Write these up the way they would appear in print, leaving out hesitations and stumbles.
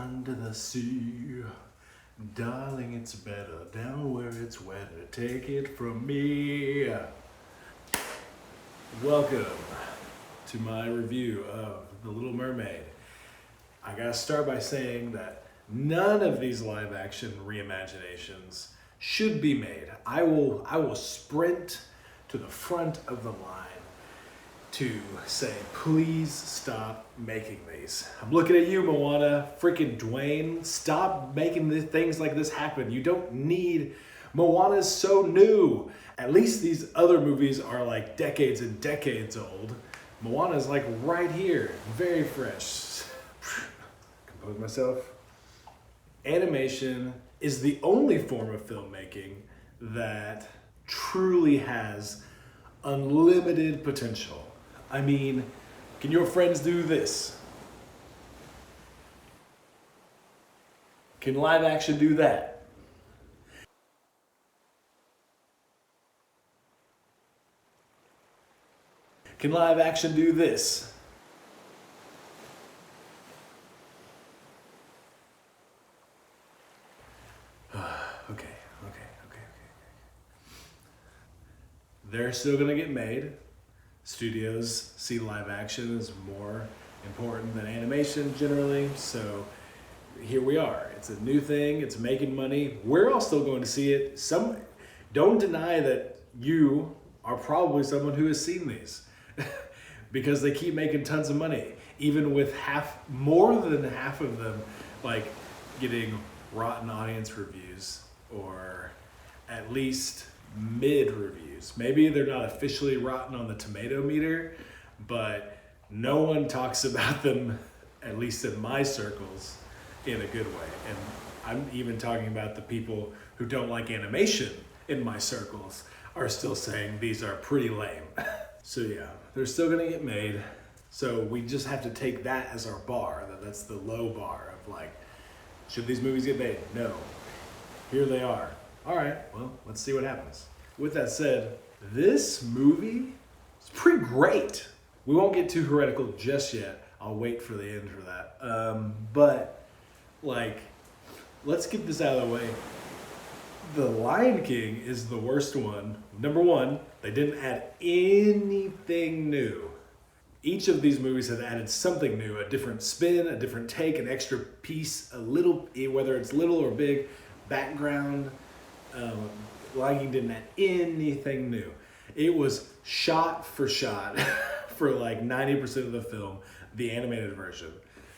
under the sea. Darling, it's better down where it's wetter. Take it from me. Welcome to my review of The Little Mermaid. I gotta start by saying that none of these live action reimaginations should be made. I will sprint to the front of the line to say, please stop making these. I'm looking at you, Moana, freaking Dwayne. Stop making things like this happen. You don't need, Moana's so new. At least these other movies are like decades and decades old. Moana's like right here, very fresh. Compose myself. Animation is the only form of filmmaking that truly has unlimited potential. I mean, can your friends do this? Can live action do that? Can live action do this? Okay. They're still gonna get made. Studios see live action as more important than animation generally, so here we are. It's a new thing, it's making money. We're all still going to see it. Don't deny that you are probably someone who has seen these because they keep making tons of money, even with more than half of them like getting rotten audience reviews or at least mid reviews. Maybe they're not officially rotten on the tomato meter, but no one talks about them, at least in my circles, in a good way. And I'm even talking about the people who don't like animation in my circles are still saying these are pretty lame. So yeah, they're still gonna get made. So we just have to take that as our bar, that's the low bar of like, should these movies get made? No. Here they are. All right, well, let's see what happens. With that said, this movie is pretty great. We won't get too heretical just yet. I'll wait for the end for that. But like, let's get this out of the way. The Lion King is the worst one. Number one, they didn't add anything new. Each of these movies have added something new, a different spin, a different take, an extra piece, a little, whether it's little or big, background. Lion King didn't add anything new. It was shot for shot for like 90% of the film, the animated version.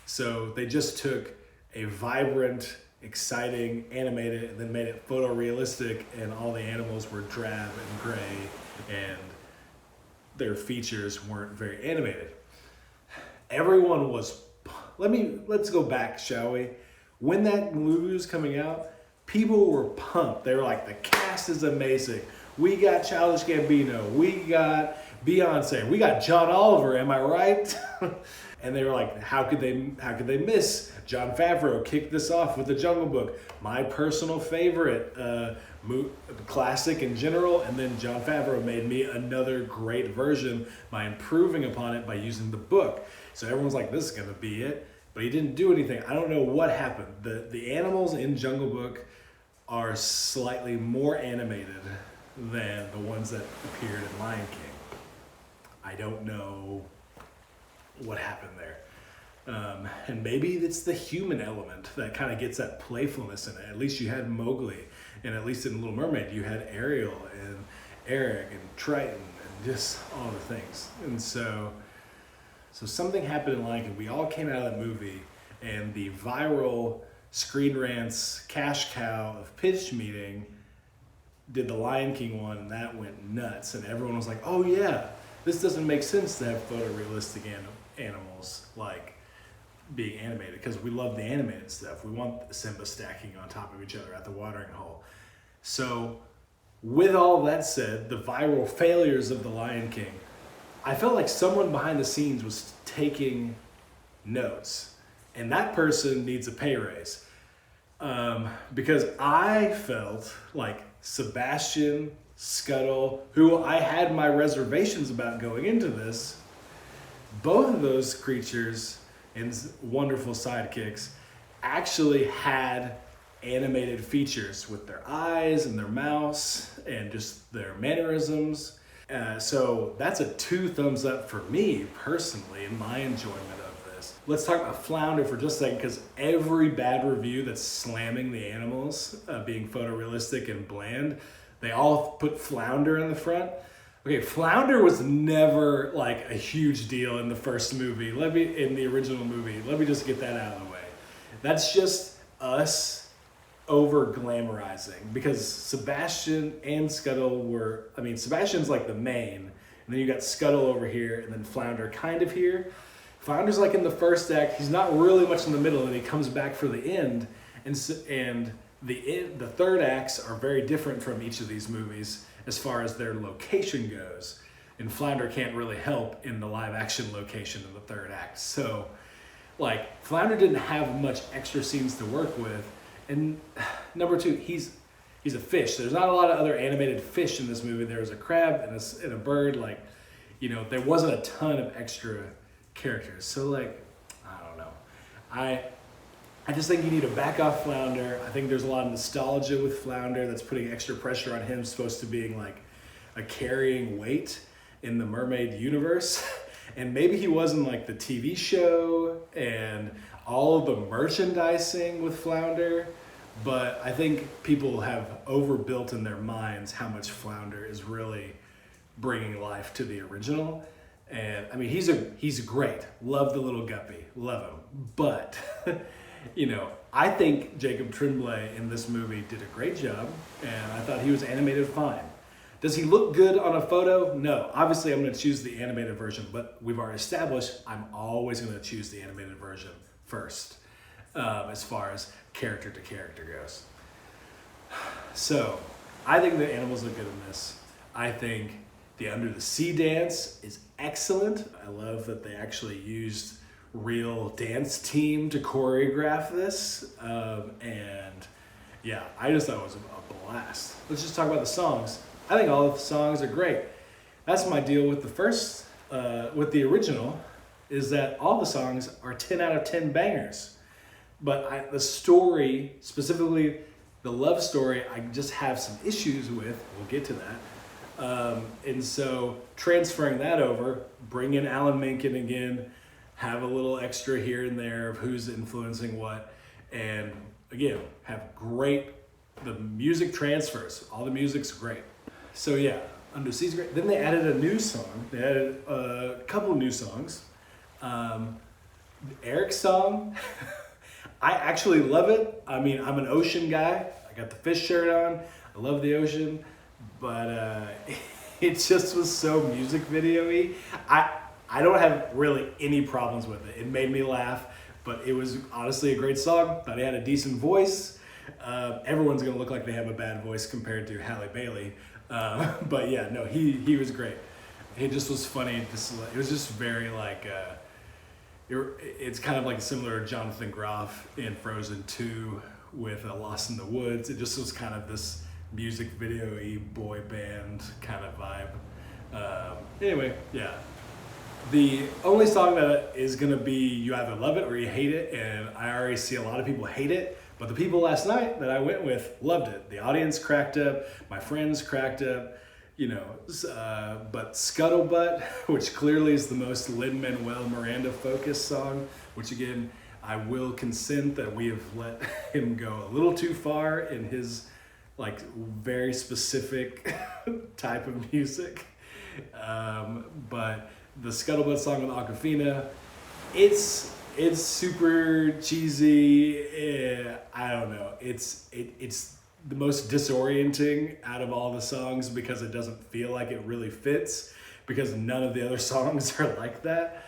So they just took a vibrant, exciting, animated, and then made it photorealistic, and all the animals were drab and gray, and their features weren't very animated. Everyone was, let's go back, shall we? When that movie was coming out, people were pumped. They were like, the cast is amazing. We got Childish Gambino, we got Beyonce, we got John Oliver, am I right? And they were like, how could they miss? Jon Favreau kicked this off with The Jungle Book, my personal favorite classic in general, and then Jon Favreau made me another great version by improving upon it by using the book. So everyone's like, this is gonna be it, but he didn't do anything. I don't know what happened. The animals in Jungle Book are slightly more animated than the ones that appeared in Lion King. I don't know what happened there. And maybe it's the human element that kind of gets that playfulness in it. At least you had Mowgli, and at least in Little Mermaid, you had Ariel and Eric and Triton and just all the things. And so something happened in Lion King. We all came out of that movie, and the viral Screen Rant's cash cow of pitch meeting did the Lion King one, and that went nuts. And everyone was like, oh yeah, this doesn't make sense to have photorealistic animals like being animated, because we love the animated stuff. We want Simba stacking on top of each other at the watering hole. So with all that said, the viral failures of the Lion King, I felt like someone behind the scenes was taking notes, and that person needs a pay raise. Because I felt like Sebastian, Scuttle, who I had my reservations about going into this, both of those creatures and wonderful sidekicks actually had animated features with their eyes and their mouths and just their mannerisms. So that's a 2 thumbs up for me personally in my enjoyment of this. Let's talk about Flounder for just a second, because every bad review that's slamming the animals being photorealistic and bland, they all put Flounder in the front. Okay, Flounder was never like a huge deal in the first movie. In the original movie. Let me just get that out of the way. That's just us over glamorizing, because Sebastian and Scuttle were, I mean, Sebastian's like the main, and then you got Scuttle over here, and then Flounder kind of here. Flounder's like in the first act. He's not really much in the middle, and he comes back for the end. And the third acts are very different from each of these movies as far as their location goes. And Flounder can't really help in the live action location in the third act. So, like, Flounder didn't have much extra scenes to work with. And number 2, he's a fish. There's not a lot of other animated fish in this movie. There was a crab and a bird. Like, you know, there wasn't a ton of extra characters. So, like, I don't know. I just think you need to back off Flounder. I think there's a lot of nostalgia with Flounder that's putting extra pressure on him, supposed to being like a carrying weight in the mermaid universe. And maybe he wasn't like the TV show and all of the merchandising with Flounder, but I think people have overbuilt in their minds how much Flounder is really bringing life to the original. And I mean, he's great. Love the little guppy, love him. But, you know, I think Jacob Tremblay in this movie did a great job, and I thought he was animated fine. Does he look good on a photo? No. Obviously, I'm going to choose the animated version, but we've already established I'm always going to choose the animated version first, as far as character to character goes. So, I think the animals look good in this. I think the Under the Sea dance is excellent. I love that they actually used real dance team to choreograph this. And yeah, I just thought it was a blast. Let's just talk about the songs. I think all of the songs are great. That's my deal with with the original, is that all the songs are 10 out of 10 bangers. But the story, specifically the love story, I just have some issues with. We'll get to that. And so transferring that over, bring in Alan Menken again, have a little extra here and there of who's influencing what, and again, have the music transfers. All the music's great. So yeah, Under Sea's great. Then they added a new song. They added a couple of new songs. Eric's song, I actually love it. I mean, I'm an ocean guy. I got the fish shirt on. I love the ocean, but it just was so music video-y. I don't have really any problems with it. It made me laugh, but it was honestly a great song. Thought he had a decent voice. Everyone's gonna look like they have a bad voice compared to Halle Bailey. But yeah, no, he was great. It just was funny. It was just very like, it's kind of like similar to Jonathan Groff in Frozen 2 with Lost in the Woods. It just was kind of this music video-y boy band kind of vibe. Anyway, yeah. The only song that is gonna be you either love it or you hate it, and I already see a lot of people hate it, but the people last night that I went with loved it. The audience cracked up, my friends cracked up, you know, but Scuttlebutt, which clearly is the most Lin-Manuel Miranda focused song, which again, I will consent that we have let him go a little too far in his like very specific type of music. But the Scuttlebutt song with Awkwafina, it's super cheesy. I don't know. It's the most disorienting out of all the songs because it doesn't feel like it really fits, because none of the other songs are like that.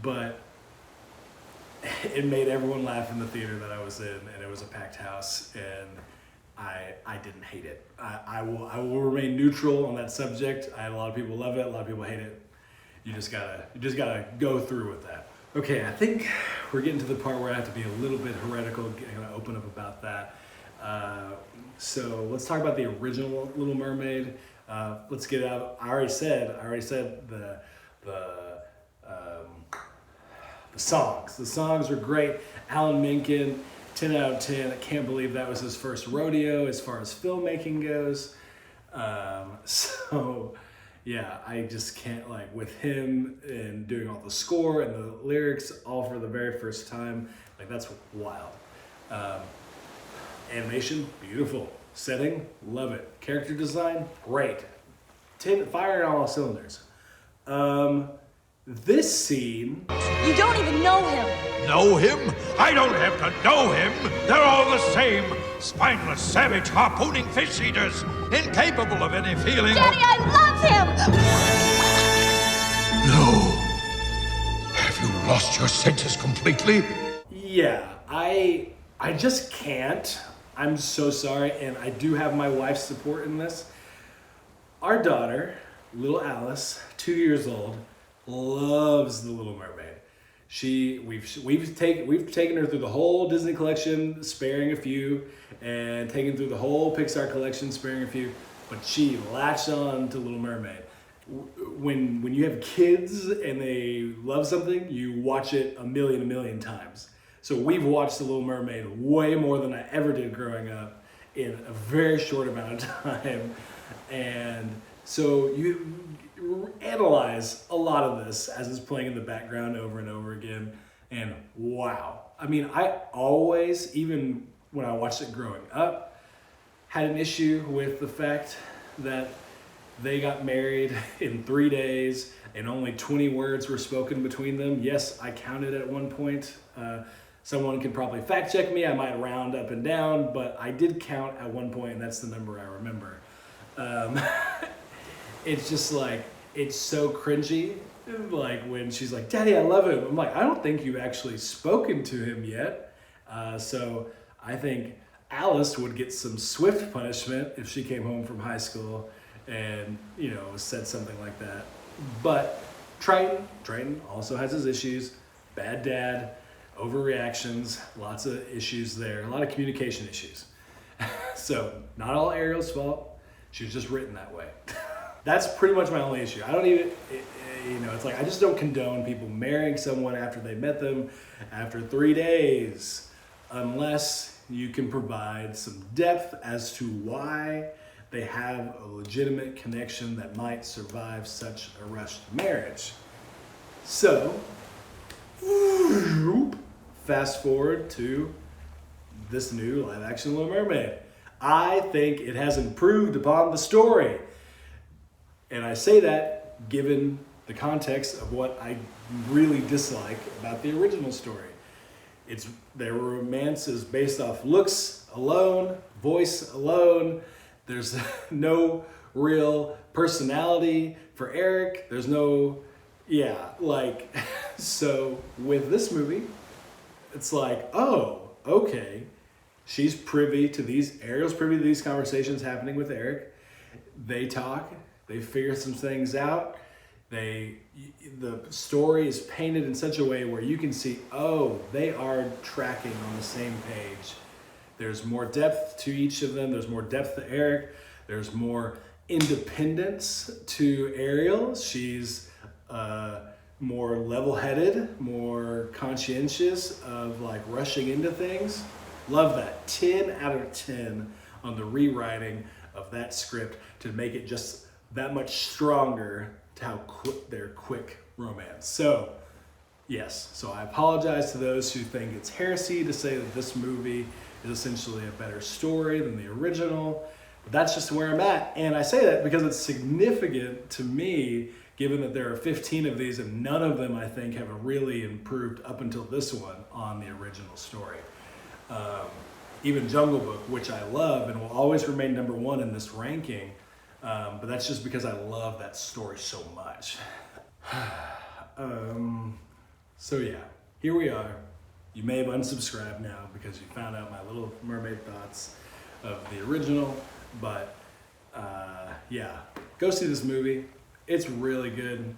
But it made everyone laugh in the theater that I was in, and it was a packed house, and I didn't hate it. I will remain neutral on that subject. I had a lot of people love it, a lot of people hate it. You just gotta go through with that. Okay, I think we're getting to the part where I have to be a little bit heretical, kind of open up about that. So let's talk about the original Little Mermaid. Let's get out. I already said the songs. The songs were great. Alan Menken 10 out of 10. I can't believe that was his first rodeo as far as filmmaking goes. So yeah, I just can't, like, with him and doing all the score and the lyrics all for the very first time, like, that's wild. Animation, beautiful. Setting, love it. Character design, great. Firing on all cylinders. This scene... You don't even know him. Know him? I don't have to know him. They're all the same. Spineless, savage, harpooning fish eaters, incapable of any feeling. Daddy, I love him! No. Have you lost your senses completely? Yeah, I just can't. I'm so sorry, and I do have my wife's support in this. Our daughter, little Alice, 2 years old, loves The Little Mermaid. We've taken her through the whole Disney collection, sparing a few, and taken through the whole Pixar collection, sparing a few. But she latched on to Little Mermaid. When you have kids and they love something, you watch it a million times. So we've watched The Little Mermaid way more than I ever did growing up in a very short amount of time. And so you analyze a lot of this as it's playing in the background over and over again. And wow. I mean, I always, even when I watched it growing up, had an issue with the fact that they got married in 3 days and only 20 words were spoken between them. Yes, I counted at one point. Someone can probably fact check me. I might round up and down, but I did count at one point, and that's the number I remember. It's just like, it's so cringy. Like when she's like, Daddy, I love him. I'm like, I don't think you've actually spoken to him yet. So I think Alice would get some swift punishment if she came home from high school and, you know, said something like that. But Triton also has his issues. Bad dad, overreactions, lots of issues there, a lot of communication issues. So not all Ariel's fault. She was just written that way. That's pretty much my only issue. I don't even, it's like, I just don't condone people marrying someone after they met them after 3 days, unless you can provide some depth as to why they have a legitimate connection that might survive such a rushed marriage. So, fast forward to this new live action Little Mermaid. I think it has improved upon the story. And I say that given the context of what I really dislike about the original story. Their romance is based off looks alone, voice alone. There's no real personality for Eric. There's no, so with this movie, it's like, oh, okay. Ariel's privy to these conversations happening with Eric. They talk, they figure some things out. The story is painted in such a way where you can see, oh, they are tracking on the same page. There's more depth to each of them. There's more depth to Eric. There's more independence to Ariel. She's more level-headed, more conscientious of like rushing into things. Love that. 10 out of 10 on the rewriting of that script to make it just that much stronger to how their quick romance. So, yes. So I apologize to those who think it's heresy to say that this movie is essentially a better story than the original. But that's just where I'm at. And I say that because it's significant to me, given that there are 15 of these and none of them, I think, have really improved up until this one on the original story. Even Jungle Book, which I love and will always remain number one in this ranking, but that's just because I love that story so much. So yeah, here we are. You may have unsubscribed now because you found out my Little Mermaid thoughts of the original, but yeah, go see this movie. It's really good.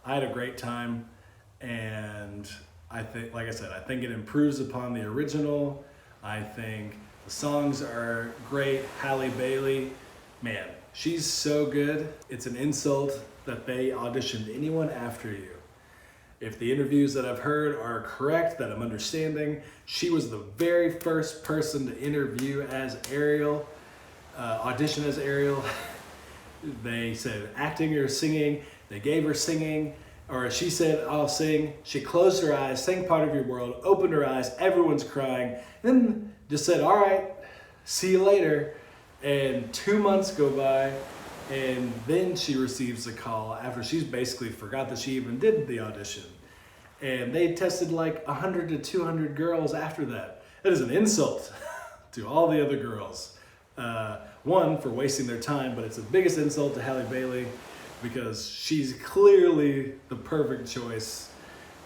I had a great time, and I think, like I said, I think it improves upon the original. I think the songs are great. Halle Bailey, man, she's so good. It's an insult that they auditioned anyone after you. if the interviews that I've heard are correct, that I'm understanding, she was the very first person to interview as Ariel, audition as Ariel. They said acting or singing. They gave her singing, or she said, I'll sing. She closed her eyes, sang Part of Your World, opened her eyes, everyone's crying, then just said, all right, see you later. And 2 months go by, and then she receives a call after she's basically forgot that she even did the audition. And they tested like 100 to 200 girls after that. That is an insult to all the other girls. One, for wasting their time, but it's the biggest insult to Halle Bailey because she's clearly the perfect choice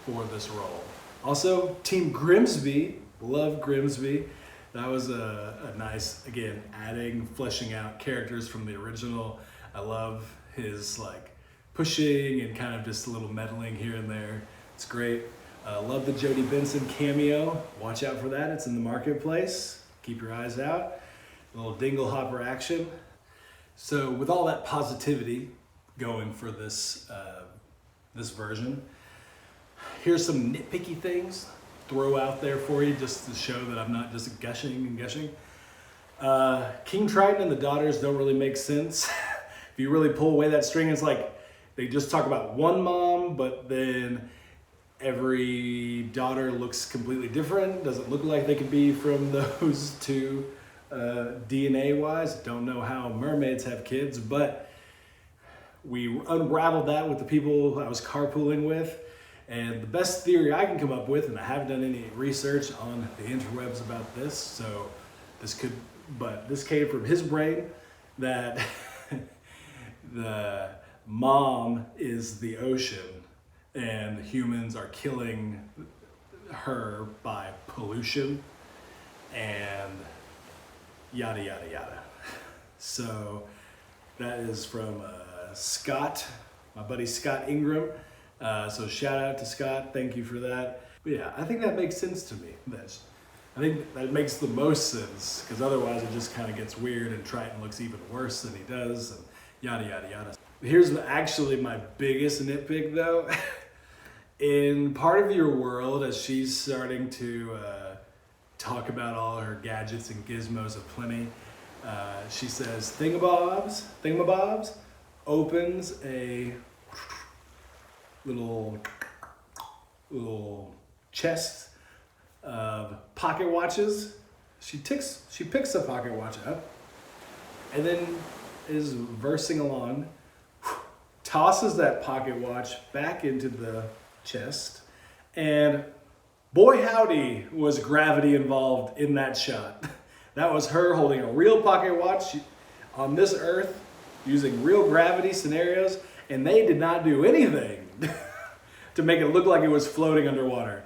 for this role. Also, Team Grimsby, love Grimsby. That was a nice, again, fleshing out characters from the original. I love his like pushing and kind of just a little meddling here and there. It's great. Love the Jodie Benson cameo. Watch out for that. It's in the marketplace. Keep your eyes out. A little dingle hopper action. So with all that positivity going for this this version, here's some nitpicky things throw out there for you just to show that I'm not just gushing and gushing. King Triton and the daughters don't really make sense. If you really pull away that string, it's like they just talk about one mom, but then every daughter looks completely different. Doesn't look like they could be from those two DNA wise. Don't know how mermaids have kids, but we unraveled that with the people I was carpooling with. And the best theory I can come up with, and I haven't done any research on the interwebs about this, so this came from his brain, that the mom is the ocean and humans are killing her by pollution and yada, yada, yada. So that is from Scott, my buddy Scott Ingram. So shout out to Scott, thank you for that. But yeah, I think that makes sense to me. I think that makes the most sense, because otherwise it just kind of gets weird and Triton looks even worse than he does and yada, yada, yada. Here's actually my biggest nitpick though. In Part of Your World, as she's starting to talk about all her gadgets and gizmos aplenty, she says, thingamabobs, opens a little chest of pocket watches. She picks a pocket watch up and then is versing along, tosses that pocket watch back into the chest, and boy howdy was gravity involved in that shot. That was her holding a real pocket watch on this earth using real gravity scenarios, and they did not do anything to make it look like it was floating underwater.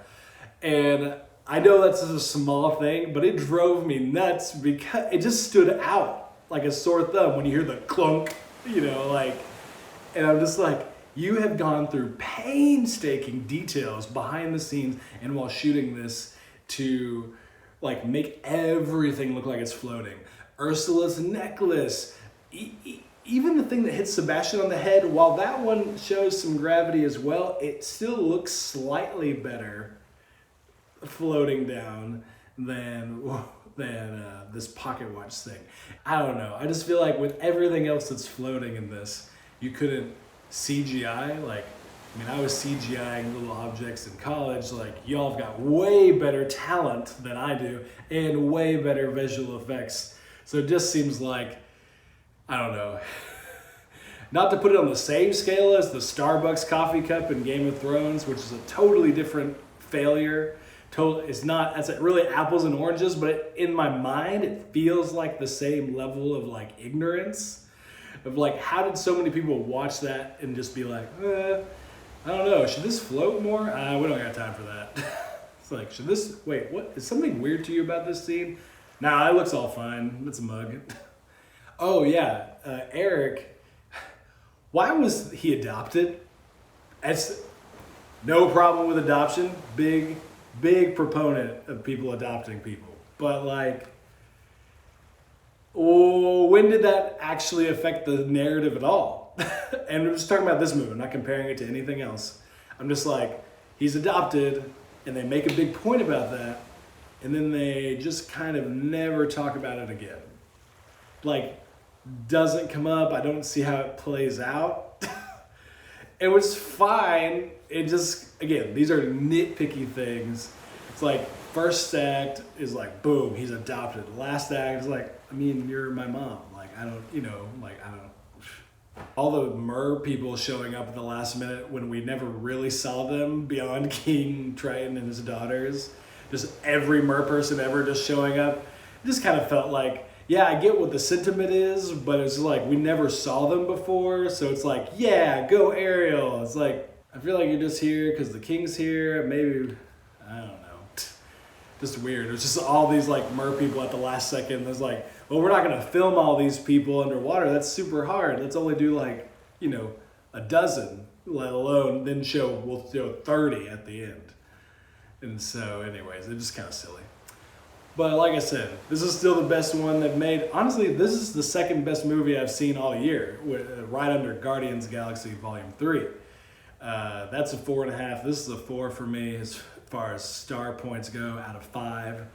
And I know that's a small thing, but it drove me nuts because it just stood out like a sore thumb when you hear the clunk, and I'm just like, you have gone through painstaking details behind the scenes and while shooting this to make everything look like it's floating. Ursula's necklace, even the thing that hits Sebastian on the head, while that one shows some gravity as well, it still looks slightly better floating down than this pocket watch thing. I don't know. I just feel like with everything else that's floating in this, you couldn't CGI. I was CGIing little objects in college. Y'all have got way better talent than I do and way better visual effects. So it just seems like, I don't know, not to put it on the same scale as the Starbucks coffee cup in Game of Thrones, which is a totally different failure. It's not, it's really apples and oranges, but in my mind, it feels like the same level of ignorance of how did so many people watch that and just be like, I don't know, should this float more? We don't got time for that. It's should this, wait, what, is something weird to you about this scene? Nah, it looks all fine, it's a mug. Oh yeah, Eric, why was he adopted? That's no problem with adoption, big proponent of people adopting people. But when did that actually affect the narrative at all? And I'm just talking about this movie, I'm not comparing it to anything else. I'm just he's adopted, and they make a big point about that, and then they just kind of never talk about it again. Like, doesn't come up. I don't see how it plays out. It was fine. It just, again, these are nitpicky things. It's like, first act is like, boom, he's adopted. Last act is like, I mean, you're my mom. Like, I don't, I don't. All the mer people showing up at the last minute when we never really saw them beyond King Triton and his daughters. Just every mer person ever just showing up. It just kind of felt like, yeah, I get what the sentiment is, but it's like we never saw them before. So it's like, yeah, go Ariel. It's like, I feel like you're just here because the king's here. Maybe, I don't know. Just weird. It was just all these like mer people at the last second. It was like, well, we're not going to film all these people underwater. That's super hard. Let's only do like, a dozen, let alone then we'll show 30 at the end. And so anyways, it's just kind of silly. But like I said, this is still the best one they've made. Honestly, this is the second best movie I've seen all year, right under Guardians of the Galaxy Volume 3. That's a 4.5. This is a 4 for me as far as star points go out of 5.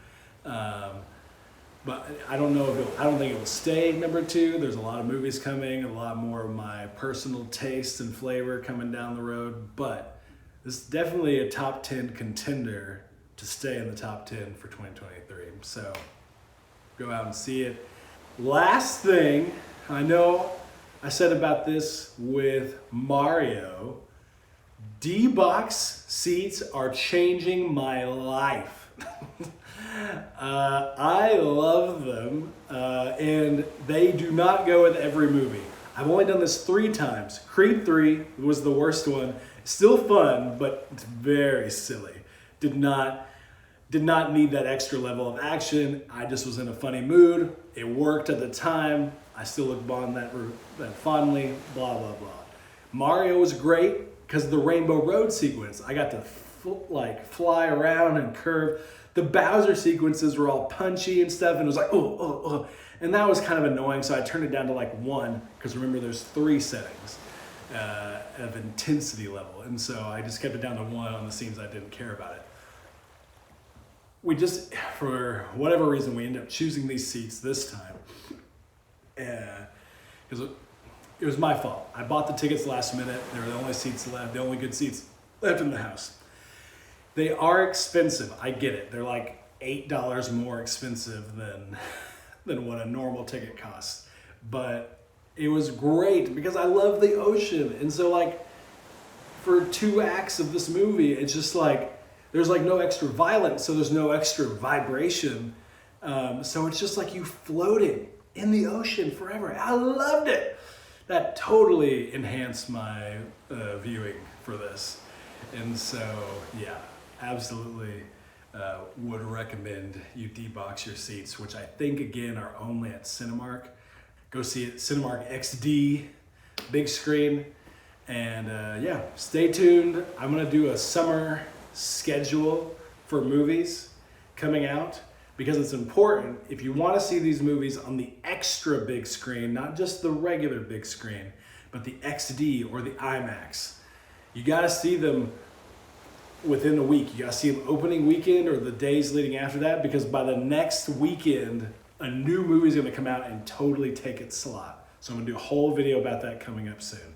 But I don't think it will stay number 2. There's a lot of movies coming, a lot more of my personal taste and flavor coming down the road. But this is definitely a top 10 contender to stay in the top 10 for 2023. So go out and see it. Last thing, I know I said about this with Mario, D-Box seats are changing my life. I love them, and they do not go with every movie. I've only done this 3 times. Creed 3 was the worst one. Still fun, but it's very silly. Did not need that extra level of action. I just was in a funny mood. It worked at the time. I still look upon that fondly, blah, blah, blah. Mario was great because of the Rainbow Road sequence. I got to fly around and curve. The Bowser sequences were all punchy and stuff, and it was like, oh. And that was kind of annoying, so I turned it down to like 1, because remember there's 3 settings of intensity level. And so I just kept it down to 1 on the scenes I didn't care about it. We just, for whatever reason, we ended up choosing these seats this time. Because it was my fault. I bought the tickets last minute. They were the only seats left, the only good seats left in the house. They are expensive. I get it. They're like $8 more expensive than what a normal ticket costs. But it was great because I love the ocean. And so like for 2 acts of this movie, it's just like, there's like no extra violence, so there's no extra vibration. So it's just like you floating in the ocean forever. I loved it. That totally enhanced my viewing for this. And so, yeah, absolutely would recommend you D-Box your seats, which I think, again, are only at Cinemark. Go see it, Cinemark XD, big screen. And yeah, stay tuned. I'm going to do a summer schedule for movies coming out because it's important. If you want to see these movies on the extra big screen, not just the regular big screen, but the XD or the IMAX, you got to see them within a week. You got to see them opening weekend or the days leading after that, because by the next weekend, a new movie is going to come out and totally take its slot. So I'm going to do a whole video about that coming up soon.